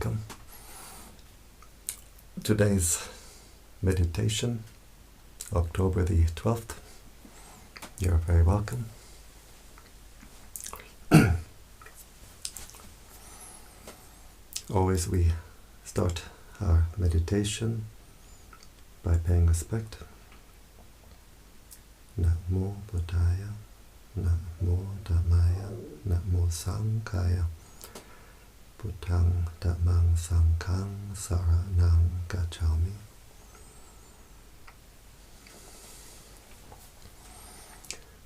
welcome. Today's meditation, October the 12th. You're very welcome. Always we start our meditation by paying respect. Namo Buddhaya, Namo Dhammaya, Namo Sanghaya, Buddhang Dhammang Sanghang Saranang Gacchami.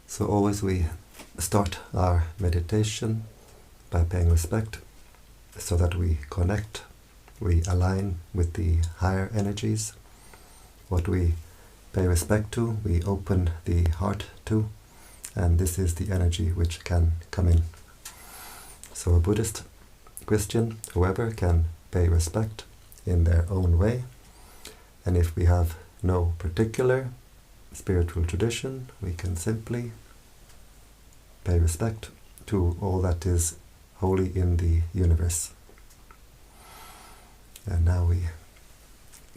So always we start our meditation by paying respect so that we connect, we align with the higher energies. What we pay respect to, we open the heart to, and this is the energy which can come in. So a Buddhist, Christian, whoever can pay respect in their own way, and if we have no particular spiritual tradition, we can simply pay respect to all that is holy in the universe. And now we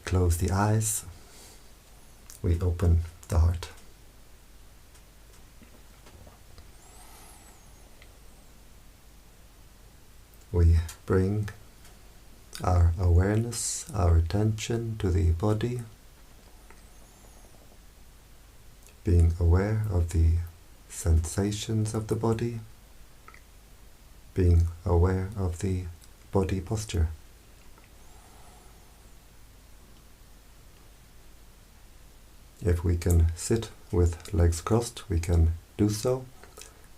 close the eyes, we open the heart. We bring our awareness, our attention to the body, being aware of the sensations of the body, being aware of the body posture. If we can sit with legs crossed, we can do so.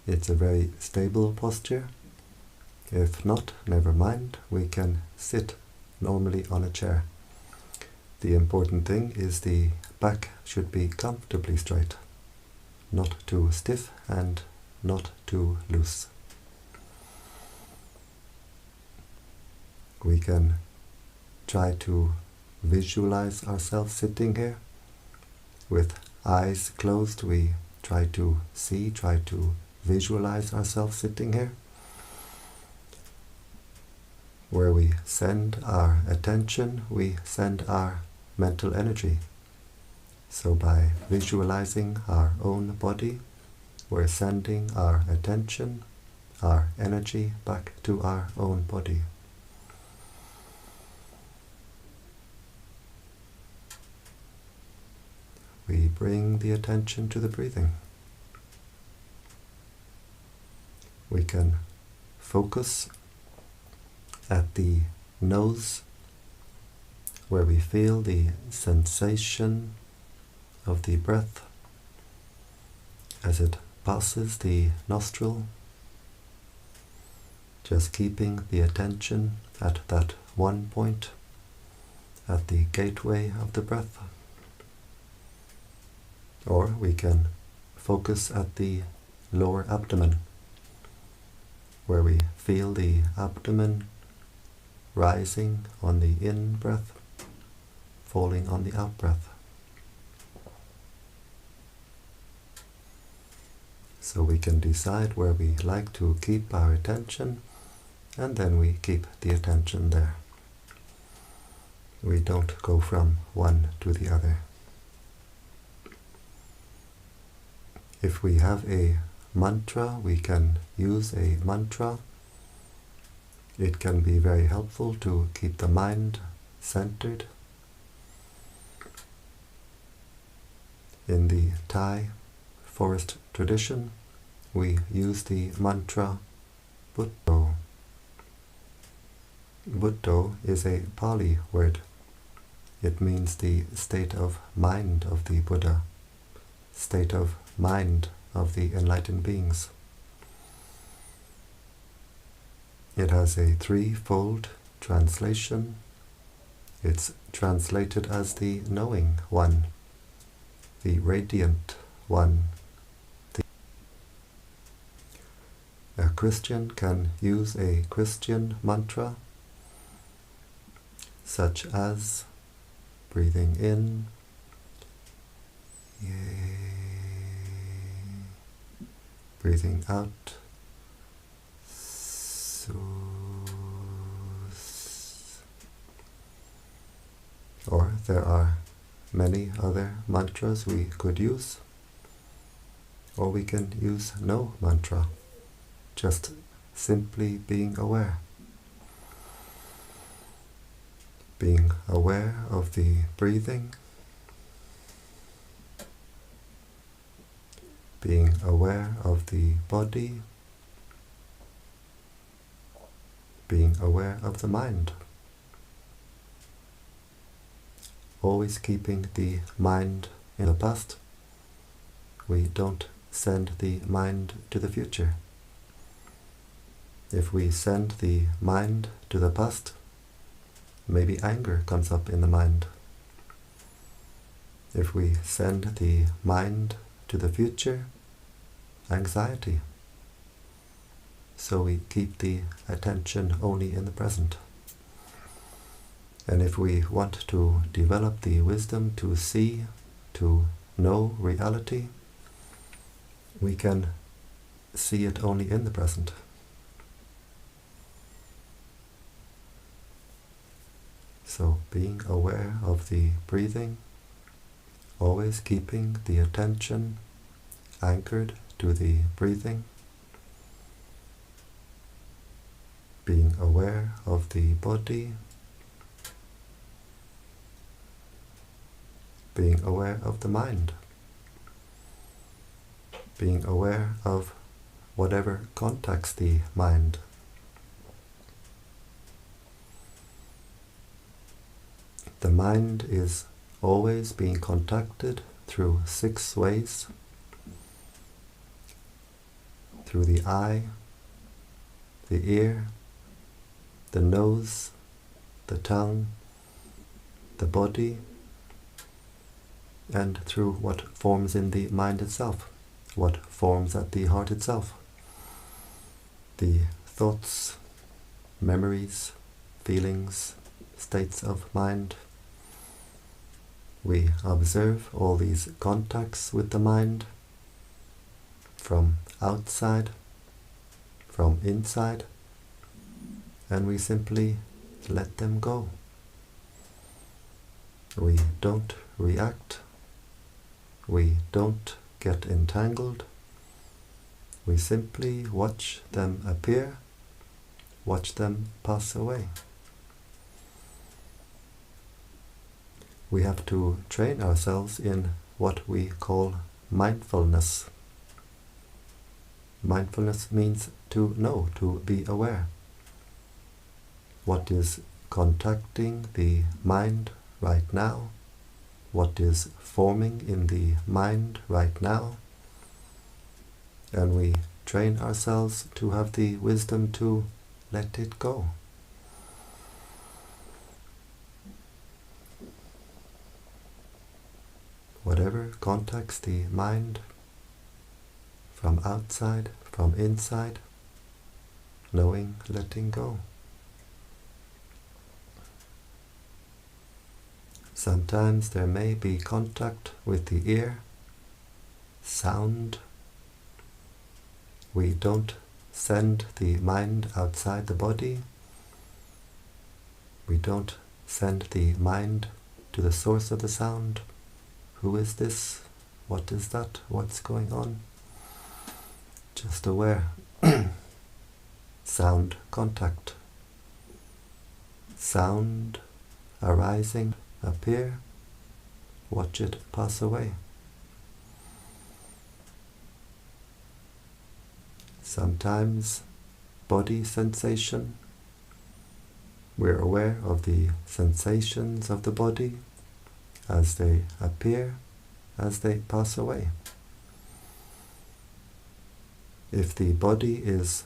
It's a very stable posture. If not, never mind, we can sit normally on a chair. The important thing is the back should be comfortably straight, not too stiff and not too loose. We can try to visualize ourselves sitting here. With eyes closed, we try to see, try to visualize ourselves sitting here, where we send our attention, we send our mental energy. So by visualizing our own body, we're sending our attention, our energy back to our own body. We bring the attention to the breathing. We can focus at the nose, where we feel the sensation of the breath as it passes the nostril, just keeping the attention at that one point, at the gateway of the breath. Or we can focus at the lower abdomen, where we feel the abdomen rising on the in-breath, falling on the out-breath. So we can decide where we like to keep our attention, and then we keep the attention there. We don't go from one to the other. If we have a mantra, we can use a mantra. It can be very helpful to keep the mind centered. In the Thai forest tradition, we use the mantra Buddho. Buddho is a Pali word. It means the state of mind of the Buddha, state of mind of the enlightened beings. It has a threefold translation. It's translated as the knowing one, the radiant one. A Christian can use a Christian mantra, such as breathing in, Yay. Breathing out, Sus. there are many other mantras we could use, or we can use no mantra, just simply being aware. Being aware of the breathing, being aware of the body, being aware of the mind. Always keeping the mind in the past. We don't send the mind to the future. If we send the mind to the past, maybe anger comes up in the mind. If we send the mind to the future, anxiety. So we keep the attention only in the present. And if we want to develop the wisdom to see, to know reality, we can see it only in the present. So being aware of the breathing, always keeping the attention anchored to the breathing, being aware of the body, being aware of the mind, being aware of whatever contacts the mind. The mind is always being contacted through 6 ways. Through the eye, the ear, the nose, the tongue, the body, and through what forms in the mind itself, what forms at the heart itself. The thoughts, memories, feelings, states of mind. We observe all these contacts with the mind from outside, from inside, and we simply let them go. We don't react. We don't get entangled. We simply watch them appear, watch them pass away. We have to train ourselves in what we call mindfulness. Mindfulness means to know, to be aware. What is contacting the mind right now? What is forming in the mind right now? And we train ourselves to have the wisdom to let it go. Whatever contacts the mind, from outside, from inside, knowing, letting go. Sometimes there may be contact with the ear, sound. We don't send the mind outside the body. We don't send the mind to the source of the sound. Who is this? What is that? What's going on? Just aware. Sound contact. Sound arising, appear. Watch it pass away. Sometimes body sensation. We're aware of the sensations of the body as they appear, as they pass away. If the body is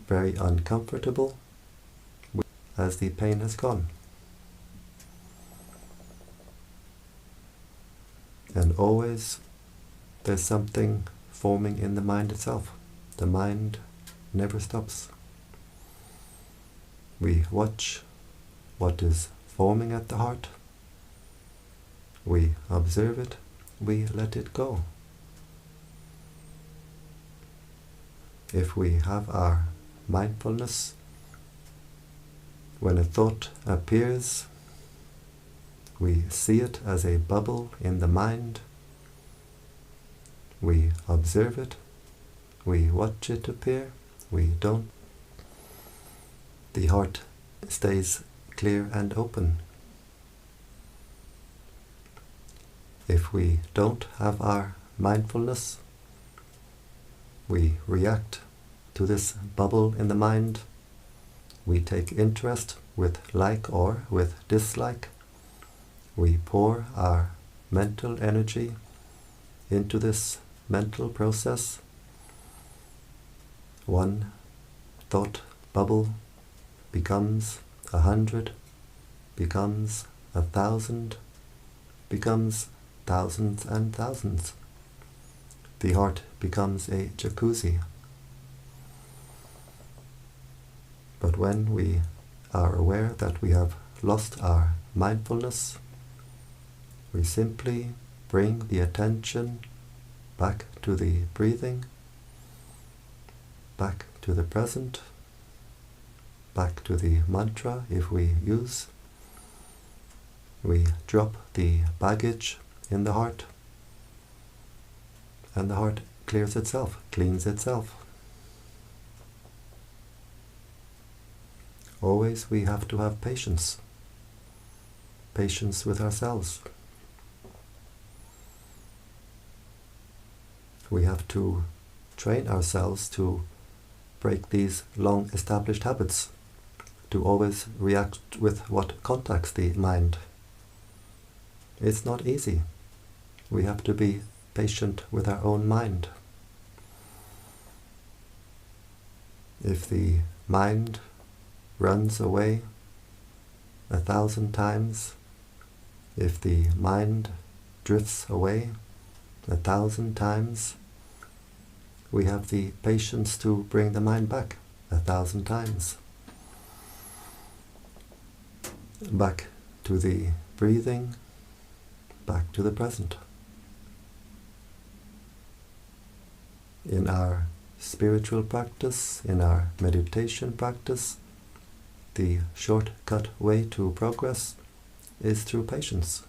very uncomfortable, as the pain has gone. And always there's something forming in the mind itself. The mind never stops. We watch what is forming at the heart. We observe it. We let it go. If we have our mindfulness, when a thought appears, We see it as a bubble in the mind. We observe it. We watch it appear. We don't. The heart stays clear and open. If we don't have our mindfulness, we react to this bubble in the mind. We take interest with like or with dislike. We pour our mental energy into this mental process. One thought bubble becomes 100, becomes 1,000, becomes thousands and thousands. The heart becomes a jacuzzi. But when we are aware that we have lost our mindfulness, we simply bring the attention back to the breathing, back to the present, back to the mantra if we use. We drop the baggage in the heart, and the heart clears itself, cleans itself. Always we have to have patience. Patience with ourselves. We have to train ourselves to break these long established habits, to always react with what contacts the mind. It's not easy. We have to be patient with our own mind. If the mind runs away 1,000 times, if the mind drifts away 1,000 times, we have the patience to bring the mind back 1,000 times. Back to the breathing, back to the present. In our spiritual practice, in our meditation practice, the shortcut way to progress is through patience.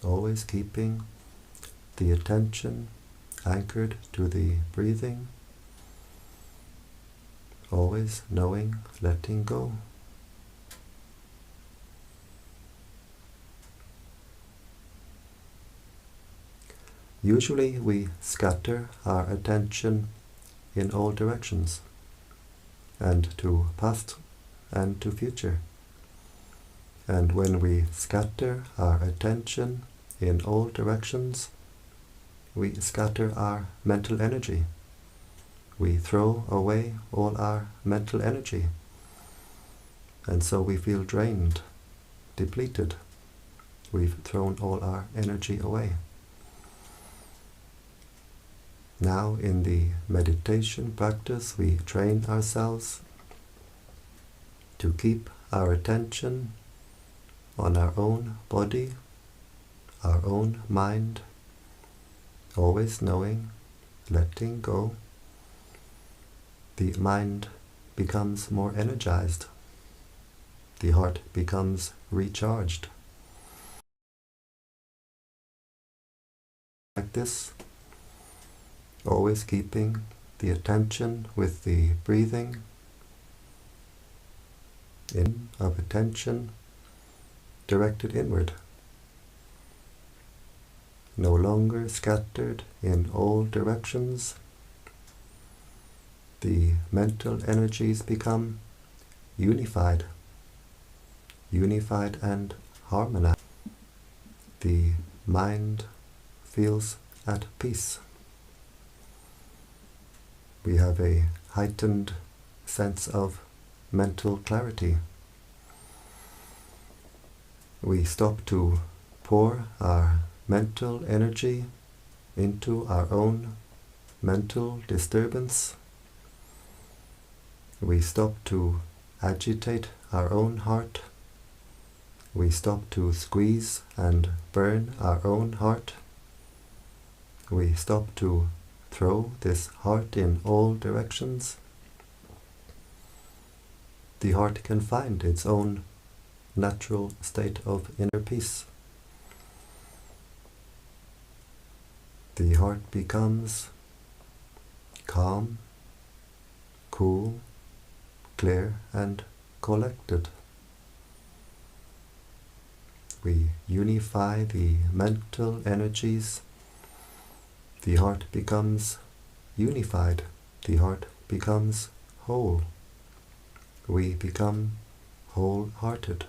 Always keeping the attention anchored to the breathing, always knowing, letting go. Usually we scatter our attention in all directions, and to past and to future. And when we scatter our attention in all directions, we scatter our mental energy. We throw away all our mental energy. And so we feel drained, depleted. We've thrown all our energy away. Now in the meditation practice, we train ourselves to keep our attention on our own body, our own mind, always knowing, letting go. The mind becomes more energized. The heart becomes recharged. Like this, always keeping the attention with the breathing, in of attention directed inward, no longer scattered in all directions. The mental energies become unified, unified and harmonized. The mind feels at peace. We have a heightened sense of mental clarity. We stop to pour our mental energy into our own mental disturbance. We stop to agitate our own heart. We stop to squeeze and burn our own heart. We stop to throw this heart in all directions. the heart can find its own natural state of inner peace. The heart becomes calm, cool, clear and collected. We unify the mental energies. The heart becomes unified. The heart becomes whole. We become wholehearted.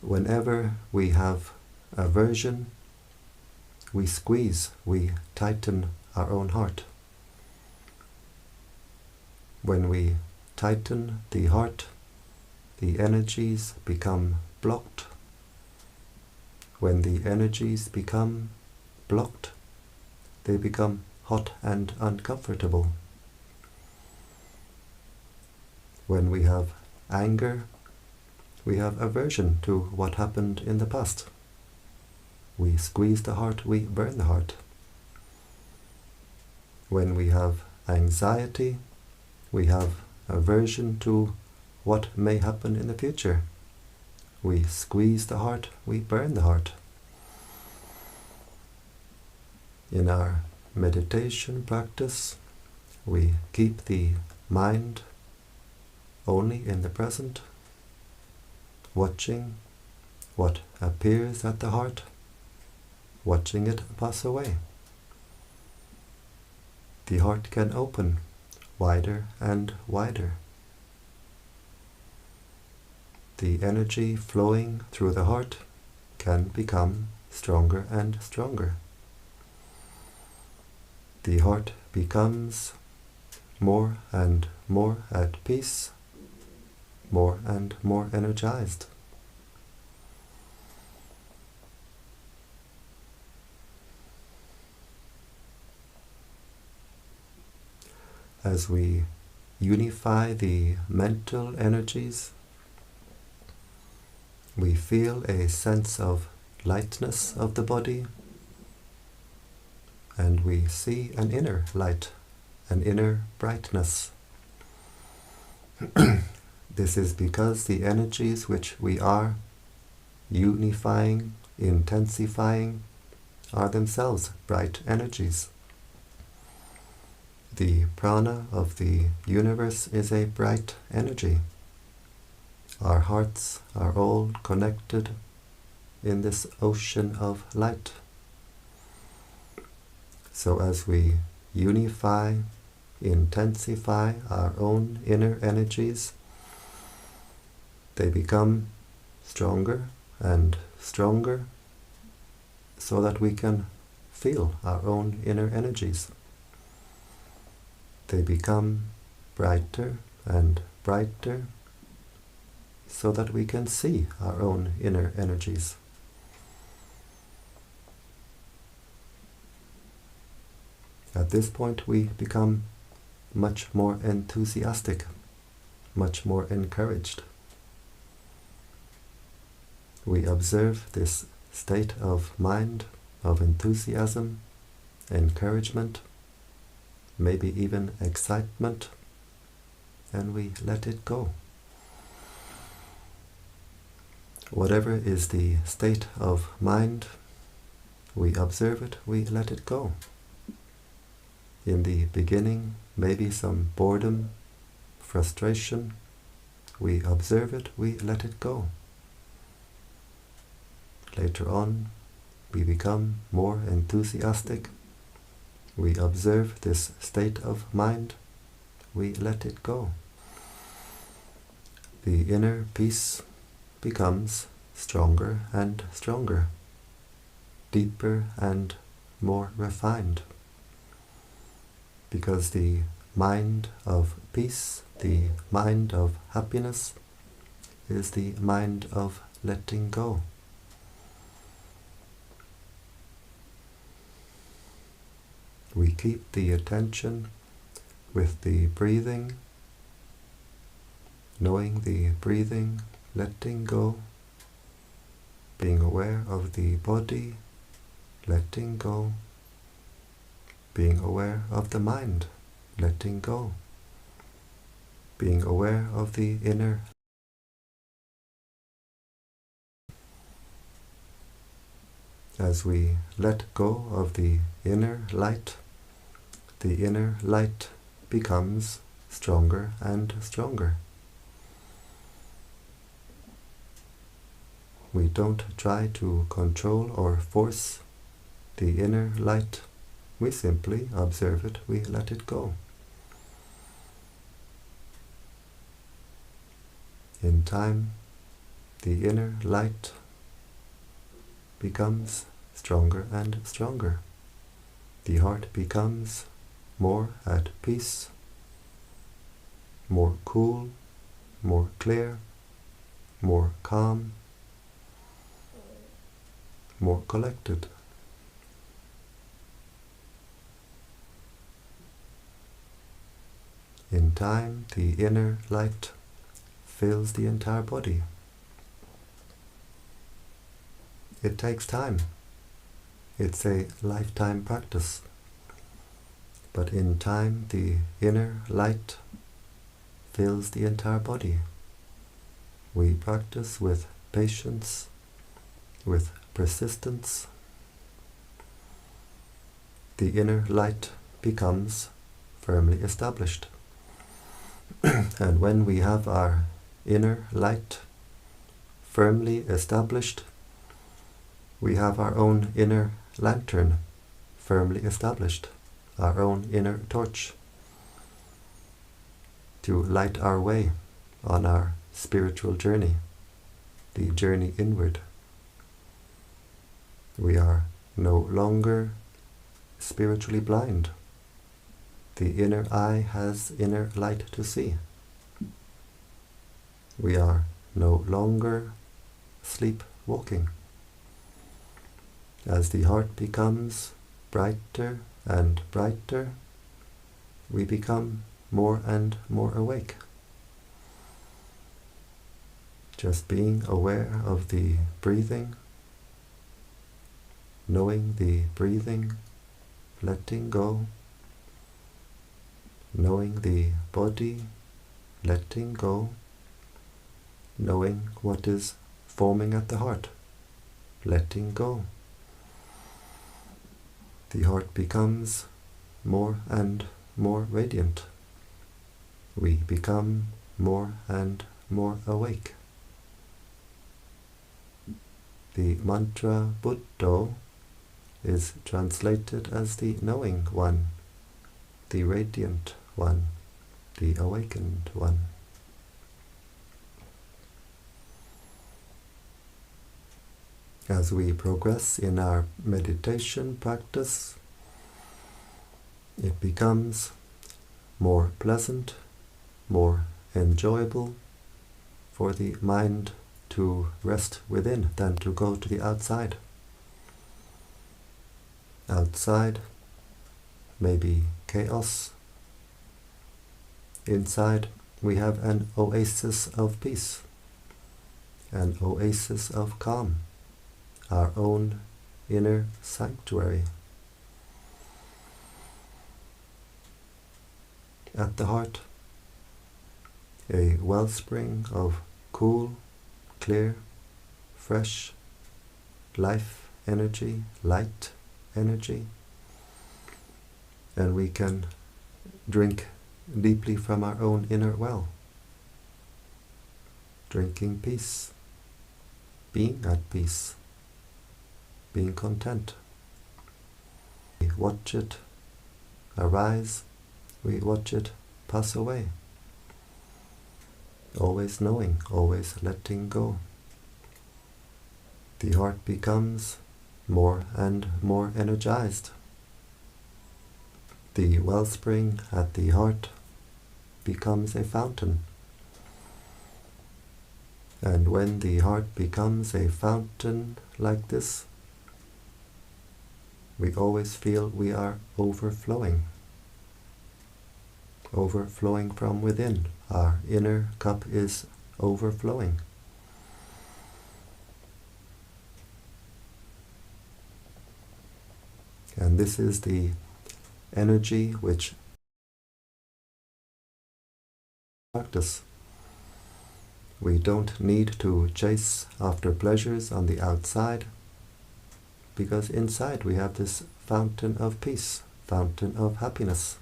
Whenever we have aversion, we squeeze, we tighten our own heart. When we tighten the heart, the energies become blocked. When the energies become blocked, they become hot and uncomfortable. When we have anger, we have aversion to what happened in the past. We squeeze the heart, we burn the heart. When we have anxiety, we have aversion to what may happen in the future. We squeeze the heart, we burn the heart. In our meditation practice, we keep the mind only in the present, watching what appears at the heart, watching it pass away. The heart can open wider and wider. The energy flowing through the heart can become stronger and stronger. The heart becomes more and more at peace, more and more energized. As we unify the mental energies, we feel a sense of lightness of the body, and we see an inner light, an inner brightness. This is because the energies which we are unifying, intensifying, are themselves bright energies. The prana of the universe is a bright energy. Our hearts are all connected in this ocean of light. So as we unify, intensify our own inner energies, they become stronger and stronger so that we can feel our own inner energies. They become brighter and brighter so that we can see our own inner energies. At this point we become much more enthusiastic, much more encouraged. We observe this state of mind, of enthusiasm, encouragement, maybe even excitement, and we let it go. Whatever is the state of mind, we observe it, we let it go. In the beginning, maybe some boredom, frustration, we observe it, we let it go. Later on, we become more enthusiastic. We observe this state of mind, we let it go. The inner peace becomes stronger and stronger, deeper and more refined, because the mind of peace, the mind of happiness, is the mind of letting go. We keep the attention with the breathing, knowing the breathing, letting go, being aware of the body, letting go, being aware of the mind, letting go, being aware of the inner. As we let go of the inner light becomes stronger and stronger. We don't try to control or force the inner light. We simply observe it, we let it go. In time, the inner light becomes stronger and stronger. The heart becomes more at peace, more cool, more clear, more calm, more collected. In time, the inner light fills the entire body. It takes time. It's a lifetime practice. But in time, the inner light fills the entire body. We practice with patience, with persistence. The inner light becomes firmly established. And when we have our inner light firmly established, we have our own inner lantern firmly established, our own inner torch to light our way on our spiritual journey, the journey inward. We are no longer spiritually blind. The inner eye has inner light to see. We are no longer sleepwalking. As the heart becomes brighter and brighter, we become more and more awake. Just being aware of the breathing, knowing the breathing, letting go, knowing the body, letting go, knowing what is forming at the heart, letting go. The heart becomes more and more radiant. We become more and more awake. The mantra Buddho is translated as the knowing one, the radiant one, the awakened one. As we progress in our meditation practice, it becomes more pleasant, more enjoyable for the mind to rest within than to go to the outside. Outside may be chaos. Inside we have an oasis of peace, an oasis of calm, our own inner sanctuary. At the heart, a wellspring of cool, clear, fresh life energy, light energy, and we can drink deeply from our own inner well, drinking peace, being at peace, being content. We watch it arise, we watch it pass away, always knowing, always letting go. The heart becomes more and more energized. The wellspring at the heart becomes a fountain. And when the heart becomes a fountain like this, we always feel we are overflowing. Overflowing from within. Our inner cup is overflowing. And this is the energy which practice. We don't need to chase after pleasures on the outside, because inside we have this fountain of peace, fountain of happiness.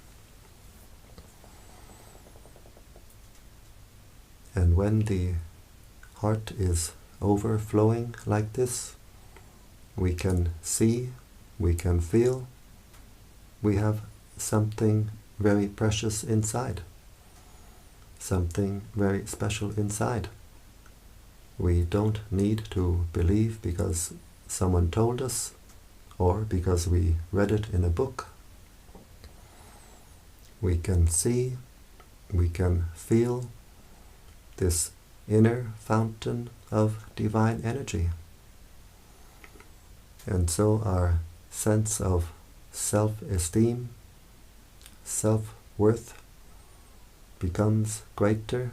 And when the heart is overflowing like this, we can see, we can feel, we have something very precious inside, something very special inside. We don't need to believe because someone told us or because we read it in a book. We can see, we can feel this inner fountain of divine energy. And so our sense of self-esteem, self-worth becomes greater.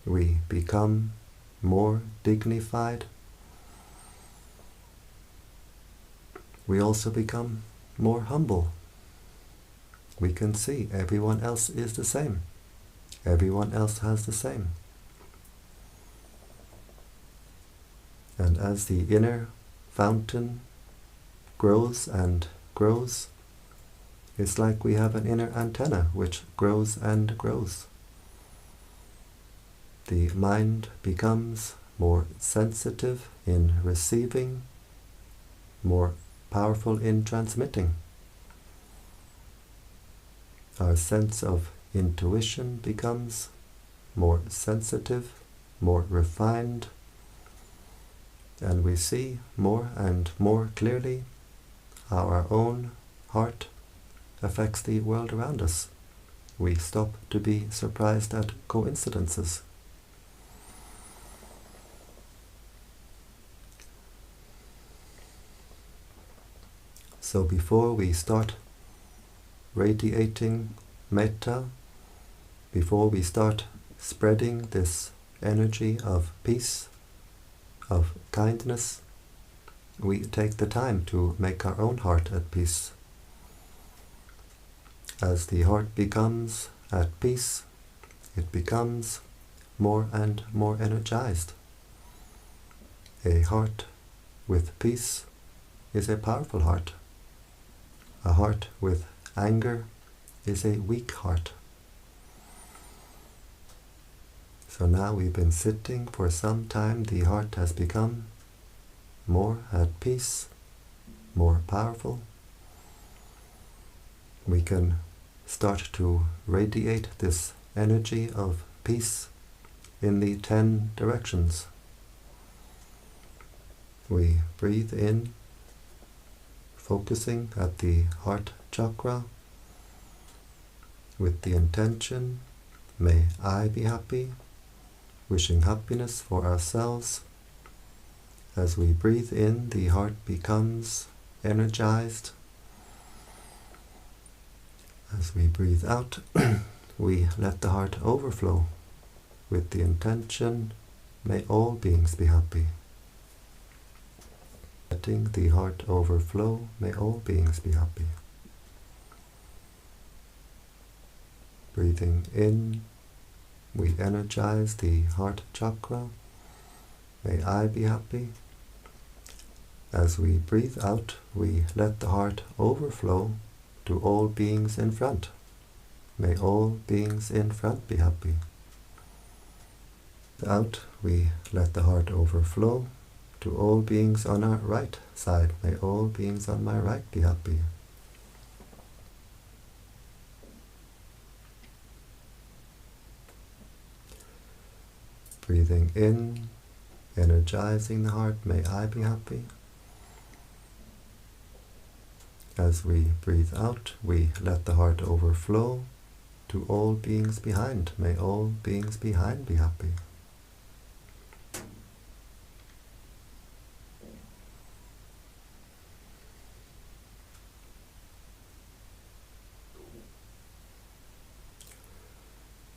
We become more dignified. We also become more humble. We can see everyone else is the same. Everyone else has the same. And as the inner fountain grows and grows, it's like we have an inner antenna which grows and grows. The mind becomes more sensitive in receiving, more powerful in transmitting. Our sense of intuition becomes more sensitive, more refined, and we see more and more clearly how our own heart affects the world around us. We stop to be surprised at coincidences. So before we start radiating Metta, before we start spreading this energy of peace, of kindness, we take the time to make our own heart at peace. As the heart becomes at peace, it becomes more and more energized. A heart with peace is a powerful heart. A heart with anger is a weak heart. So now we've been sitting for some time, the heart has become more at peace, more powerful. We can start to radiate this energy of peace in the 10 directions. We breathe in, focusing at the heart chakra with the intention, may I be happy, wishing happiness for ourselves. As we breathe in, the heart becomes energized. As we breathe out, we let the heart overflow with the intention, may all beings be happy. Letting the heart overflow, may all beings be happy. Breathing in, we energize the heart chakra, may I be happy. As we breathe out, we let the heart overflow to all beings in front. May all beings in front be happy. Out, we let the heart overflow to all beings on our right side. May all beings on my right be happy. Breathing in, energizing the heart, may I be happy. As we breathe out, we let the heart overflow to all beings behind. May all beings behind be happy.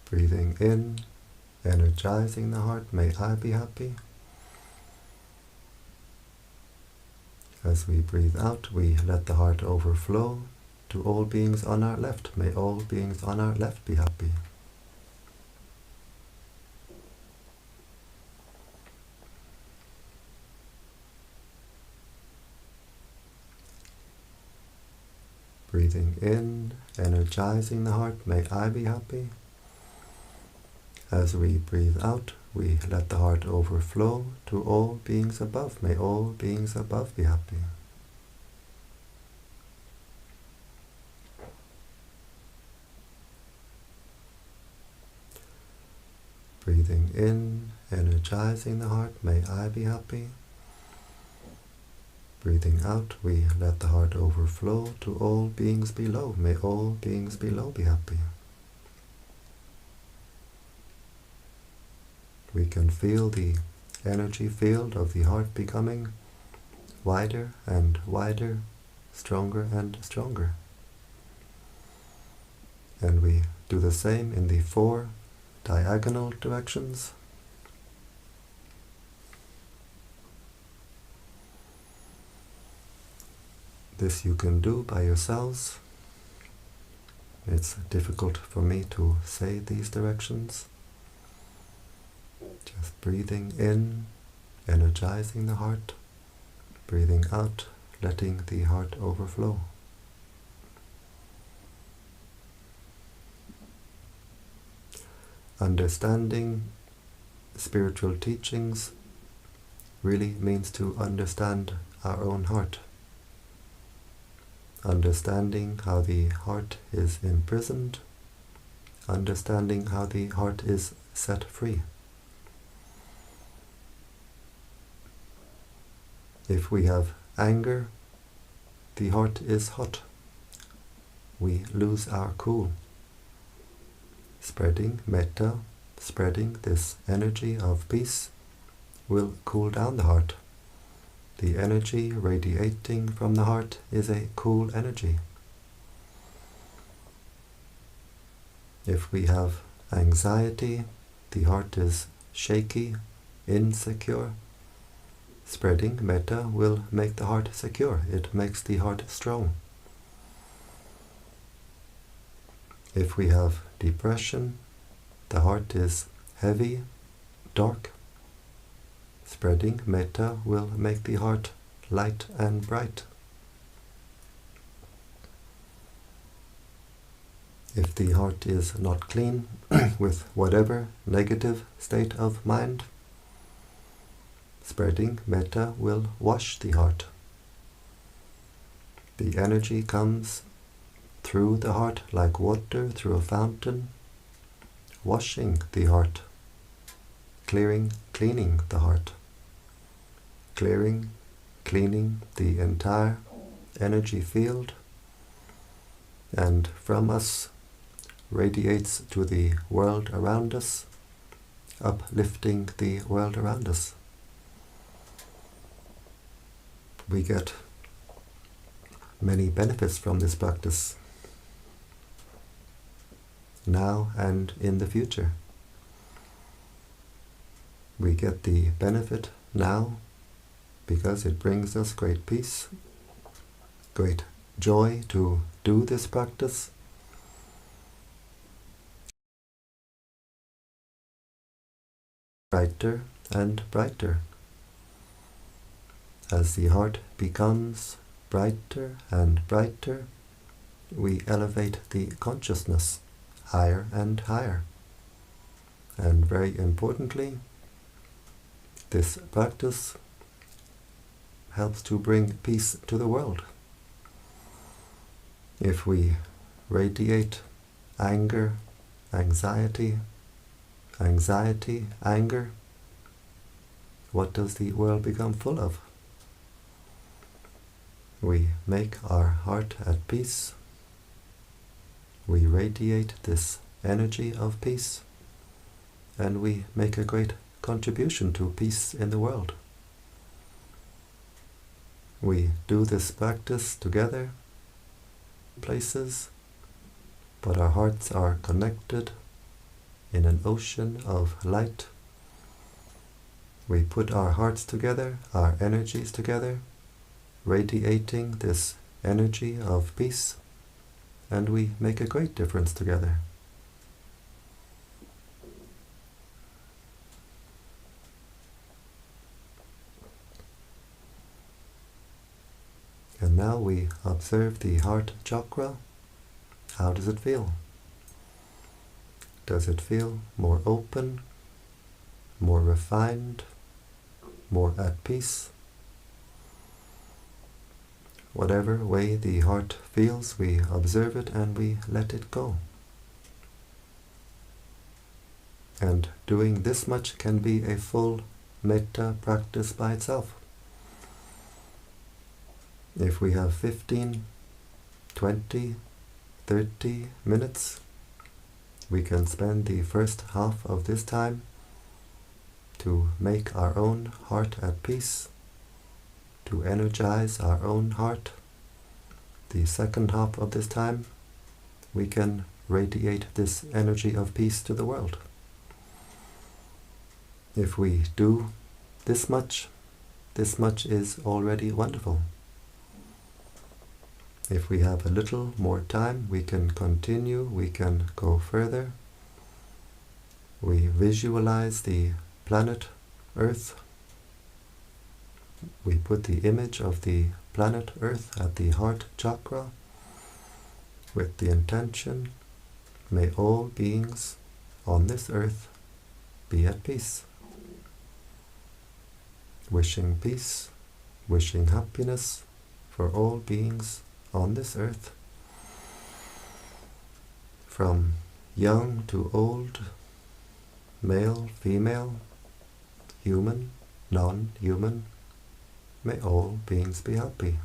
Breathing in, energizing the heart, may I be happy. As we breathe out, we let the heart overflow to all beings on our left. May all beings on our left be happy. Breathing in, energizing the heart, may I be happy. As we breathe out, we let the heart overflow to all beings above. May all beings above be happy. Breathing in, energizing the heart, may I be happy. Breathing out, we let the heart overflow to all beings below. May all beings below be happy. We can feel the energy field of the heart becoming wider and wider, stronger and stronger. And we do the same in the 4 diagonal directions. This you can do by yourselves. It's difficult for me to say these directions. Just breathing in, energizing the heart. Breathing out, letting the heart overflow. Understanding spiritual teachings really means to understand our own heart. Understanding how the heart is imprisoned, understanding how the heart is set free. If we have anger, the heart is hot. We lose our cool. Spreading metta, spreading this energy of peace, will cool down the heart. The energy radiating from the heart is a cool energy. If we have anxiety, the heart is shaky, insecure. Spreading metta will make the heart secure. It makes the heart strong. If we have depression, the heart is heavy, dark. Spreading metta will make the heart light and bright. If the heart is not clean with whatever negative state of mind, spreading metta will wash the heart. The energy comes through the heart like water through a fountain, washing the heart, cleaning the heart, cleaning the entire energy field, and from us radiates to the world around us, uplifting the world around us. We get many benefits from this practice, now and in the future. We get the benefit now because it brings us great peace, great joy to do this practice. Brighter and brighter. As the heart becomes brighter and brighter, we elevate the consciousness higher and higher. And very importantly, this practice helps to bring peace to the world. If we radiate anger, anxiety, anger, what does the world become full of? We make our heart at peace. We radiate this energy of peace, and we make a great contribution to peace in the world. We do this practice together, places, but our hearts are connected in an ocean of light. We put our hearts together, our energies together, radiating this energy of peace, and we make a great difference together. And now we observe the heart chakra. How does it feel? Does it feel more open, more refined, more at peace? Whatever way the heart feels, we observe it and we let it go. And doing this much can be a full metta practice by itself. If we have 15, 20, 30 minutes, we can spend the first half of this time to make our own heart at peace, to energize our own heart. The second half of this time, we can radiate this energy of peace to the world. If we do this much is already wonderful. If we have a little more time, we can continue, we can go further. We visualize the planet Earth. We put the image of the planet Earth at the heart chakra with the intention, may all beings on this earth be at peace. Wishing peace, wishing happiness for all beings on this earth, from young to old, male, female, human, non-human, may all beings be happy.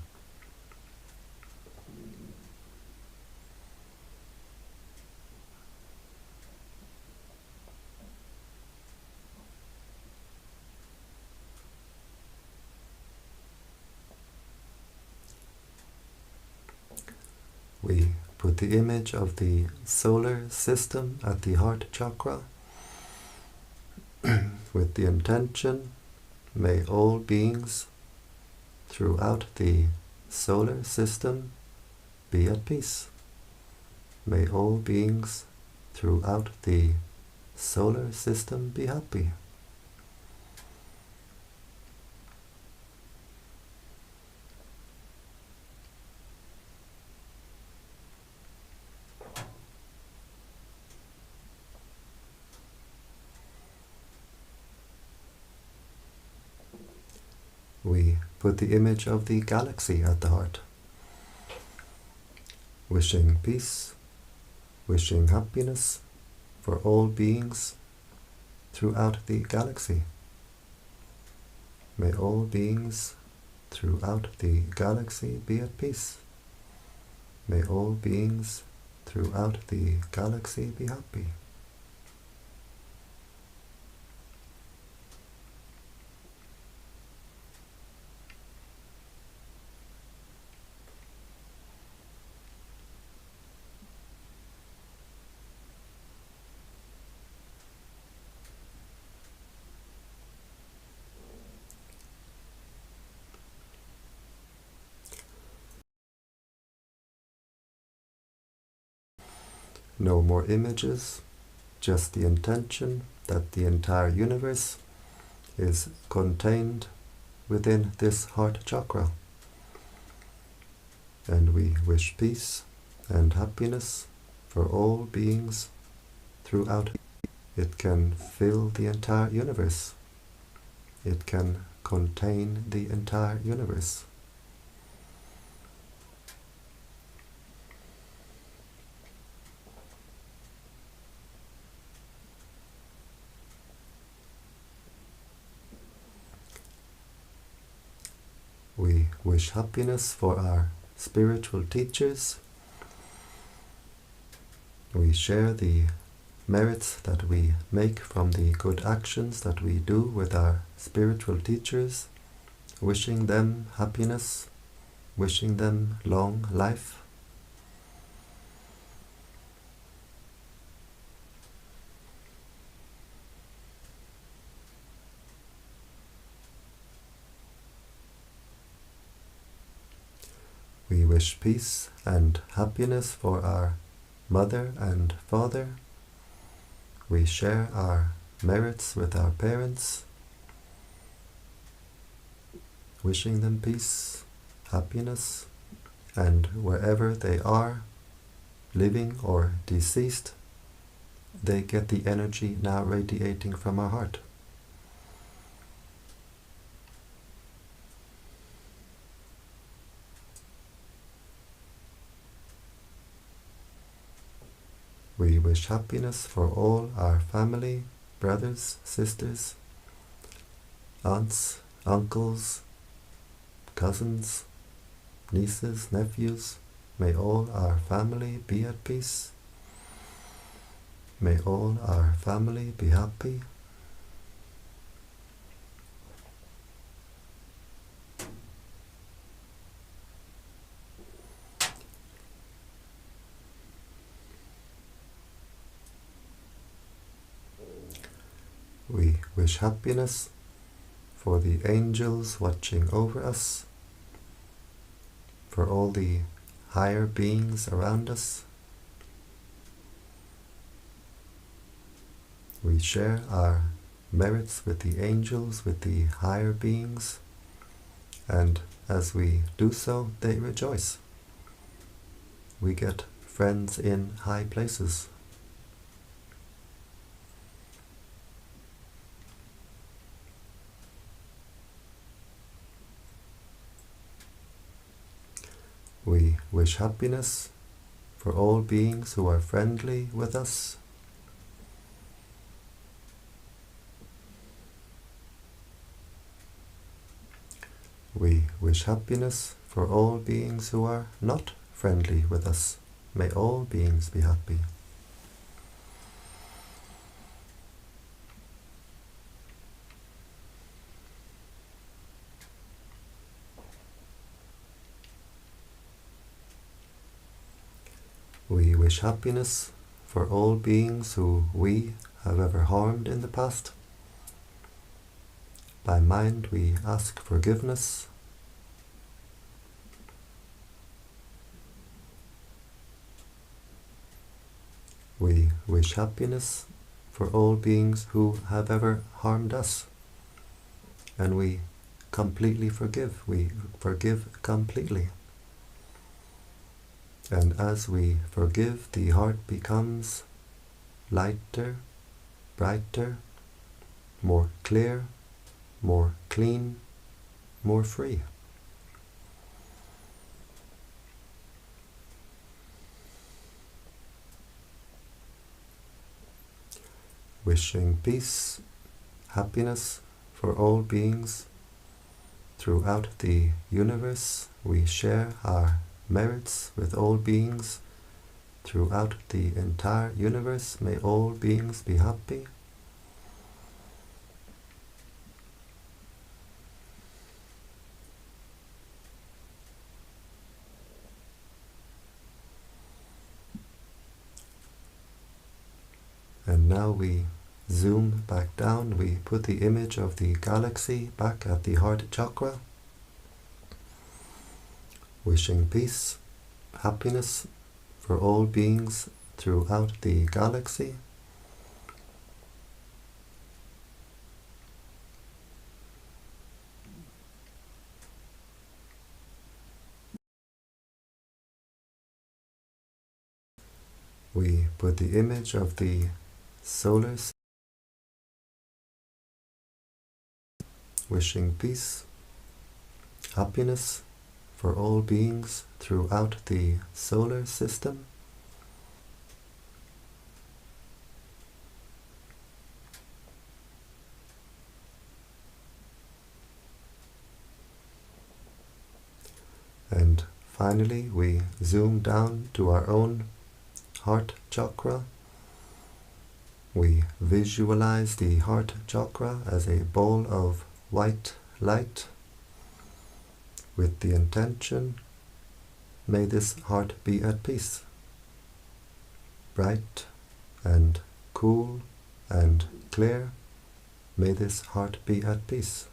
We put the image of the solar system at the heart chakra with the intention, may all beings throughout the solar system be at peace. May all beings throughout the solar system be happy. We put the image of the galaxy at the heart, wishing peace, wishing happiness for all beings throughout the galaxy. May all beings throughout the galaxy be at peace. May all beings throughout the galaxy be happy. No more images, just the intention that the entire universe is contained within this heart chakra. And we wish peace and happiness for all beings throughout. It can fill the entire universe. It can contain the entire universe. We wish happiness for our spiritual teachers. We share the merits that we make from the good actions that we do with our spiritual teachers, wishing them happiness, wishing them long life. We wish peace and happiness for our mother and father. We share our merits with our parents, wishing them peace, happiness, and wherever they are, living or deceased, they get the energy now radiating from our heart. We wish happiness for all our family, brothers, sisters, aunts, uncles, cousins, nieces, nephews. May all our family be at peace. May all our family be happy. We wish happiness for the angels watching over us, for all the higher beings around us. We share our merits with the angels, with the higher beings, and as we do so, they rejoice. We get friends in high places. We wish happiness for all beings who are friendly with us. We wish happiness for all beings who are not friendly with us. May all beings be happy. We wish happiness for all beings who we have ever harmed in the past. By mind we ask forgiveness. We wish happiness for all beings who have ever harmed us. And we completely forgive. We forgive completely. And as we forgive, the heart becomes lighter, brighter, more clear, more clean, more free. Wishing peace, happiness for all beings throughout the universe, we share our merits with all beings throughout the entire universe. May all beings be happy. And now we zoom back down. We put the image of the galaxy back at the heart chakra, wishing peace, happiness for all beings throughout the galaxy. We put the image of the solar system, wishing peace, happiness for all beings throughout the solar system. And finally, we zoom down to our own heart chakra. We visualize the heart chakra as a ball of white light with the intention, may this heart be at peace, bright and cool and clear. May this heart be at peace.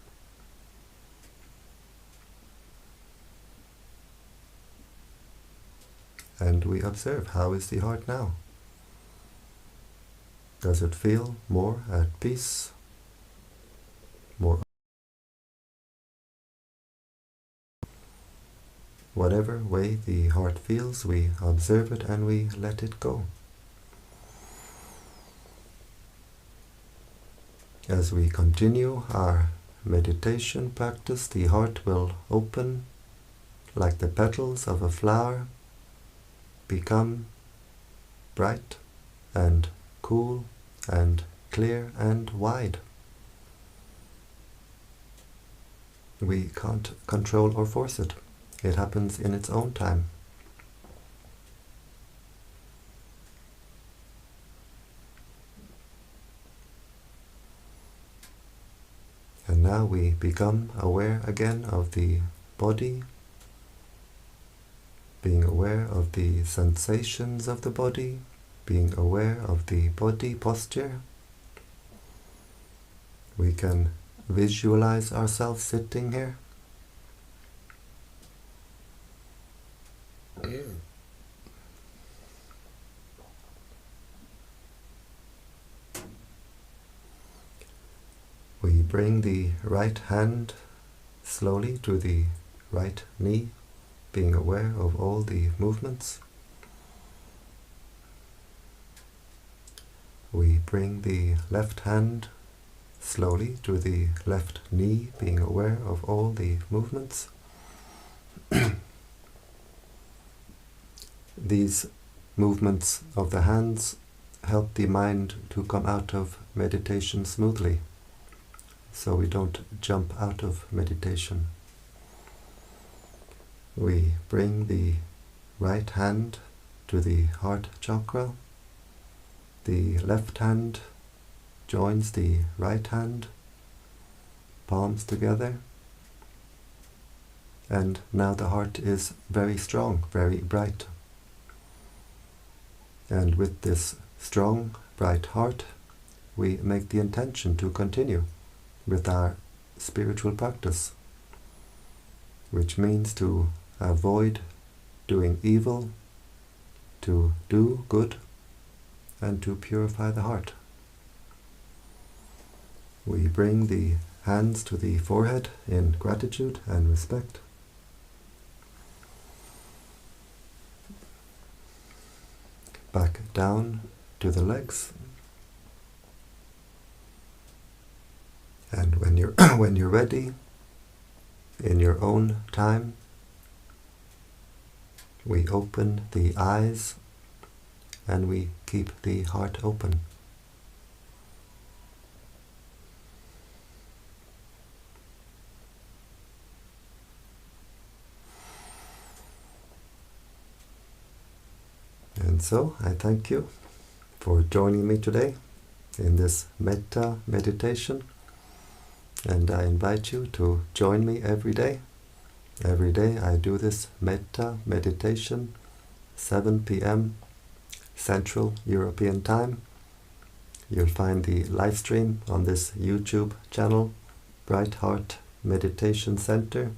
and we observe, how is the heart now? Does it feel more at peace? More? Whatever way the heart feels, we observe it and we let it go. As we continue our meditation practice, the heart will open like the petals of a flower, become bright and cool and clear and wide. We can't control or force it. It happens in its own time. And now we become aware again of the body, being aware of the sensations of the body, being aware of the body posture. We can visualize ourselves sitting here. We bring the right hand slowly to the right knee, being aware of all the movements. We bring the left hand slowly to the left knee, being aware of all the movements. These movements of the hands help the mind to come out of meditation smoothly, so we don't jump out of meditation. We bring the right hand to the heart chakra. The left hand joins the right hand, palms together. And now the heart is very strong, very bright. And with this strong, bright heart, we make the intention to continue with our spiritual practice, which means to avoid doing evil, to do good, and to purify the heart. We bring the hands to the forehead in gratitude and respect. Back down to the legs. And when you're ready, in your own time, we open the eyes and we keep the heart open. And so I thank you for joining me today in this Metta meditation, and I invite you to join me every day. Every day I do this Metta meditation, 7 p.m. Central European Time. You'll find the live stream on this YouTube channel, Brightheart Meditation Center,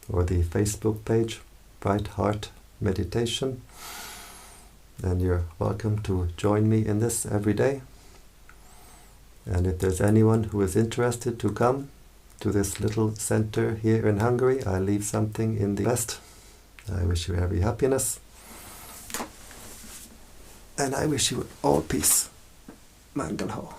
or the Facebook page, Brightheart Meditation. And you're welcome to join me in this every day. And if there's anyone who is interested to come to this little center here in Hungary, I leave something in the best. I wish you every happiness. And I wish you all peace. Mangal ho.